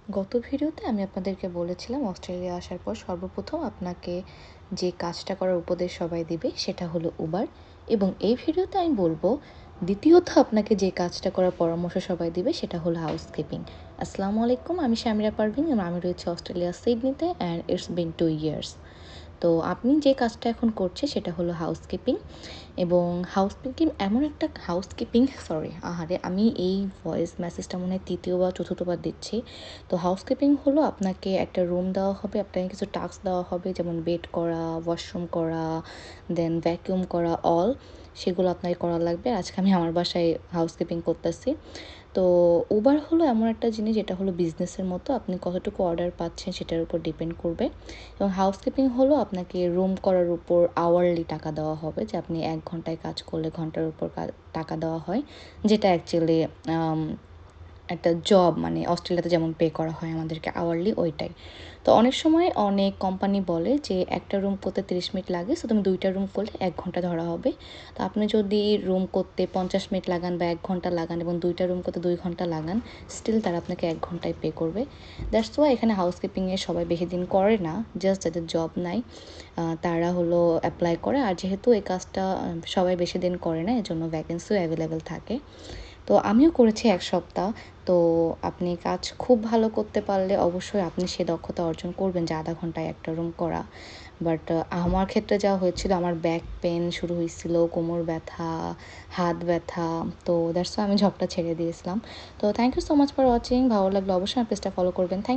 গত ভিডিওতে আমি আপনাদেরকে বলেছিলাম অস্ট্রেলিয়া আসার পর সর্বপ্রথম আপনাকে যে কাজটা করার উপদেশ সবাই দিবে সেটা হলো উবার, এবং এই ভিডিওতে আমি বলবো দ্বিতীয়ত আপনাকে যে কাজটা করার পরামর্শ সবাই দিবে সেটা হলো হাউসকিপিং। আসসালামু আলাইকুম, আমি শামিরা পারভিন এবং আমি রয়েছে অস্ট্রেলিয়া সিডনিতে অ্যান্ড ইটস বিন 2 ইয়ার্স। তো আপনি যে কাজটা এখন করছে সেটা হলো হাউসকিপিং। এবং আমি এই ভয়েস মেসেজটা মনে হয় তৃতীয় বা চতুর্থবার দিচ্ছি। তো হাউসকিপিং হলো আপনাকে একটা রুম দেওয়া হবে, আপনাকে কিছু টাস্ক দেওয়া হবে, যেমন বেড করা, ওয়াশরুম করা, দেন ভ্যাকিউম করা, সেগুলো আপনাকে করা লাগবে। আজকে আমি আমার বাসায় হাউসকিপিং করতেছি। তো উবার হলো এমন একটা জিনিস যেটা হলো বিজনেসের মতো, আপনি কতটুকু অর্ডার পাচ্ছেন সেটার উপর ডিপেন্ড করবে। এবং হাউসকিপিং হলো আপনাকে রুম করার উপর আওয়ারলি টাকা দেওয়া হবে, যে আপনি 1 ঘন্টায় কাজ করলে ঘন্টার উপর টাকা দেওয়া হয়, যেটা অ্যাকচুয়ালি একটা জব, মানে অস্ট্রেলিয়াতে যেমন পে করা হয় আমাদেরকে আওয়ারলি, ওইটাই। তো অনেক সময় অনেক কোম্পানি বলে যে একটা রুম করতে 30 মিনিট লাগে, সো তুমি 2টা রুম করলে 1 ঘন্টা ধরা হবে। তো আপনি যদি রুম করতে 50 মিনিট লাগান বা 1 ঘন্টা লাগান এবং 2টা রুম করতে 2 ঘন্টা লাগান, স্টিল তারা আপনাকে 1 ঘন্টায় পে করবে। দ্যাটস ওয়াই এখানে হাউসকিপিংয়ে সবাই বেশি দিন করে না, জাস্ট যাদের জব নাই তারা হলো অ্যাপ্লাই করে। আর যেহেতু এই কাজটা সবাই বেশি দিন করে না, এজন্য ভ্যাকেন্সিও অ্যাভেলেবেল থাকে। তো আমিও করেছি 1 সপ্তাহ। তো আপনি কাজ খুব ভালো করতে পারলে অবশ্যই আপনি সে দক্ষতা অর্জন করবেন যে আধা ঘন্টায় একটা রুম করা। বাট আমার ক্ষেত্রে যা হয়েছিল, আমার ব্যাক পেন শুরু হয়েছিল, কোমর ব্যথা, হাত ব্যথা। তো দ্যাটস ওয়াই আমি জবটা ছেড়ে দিয়েছিলাম। তো thank you so much for watching. ভালো লাগলো অবশ্যই আমার পেজটা ফলো করবেন। থ্যাংক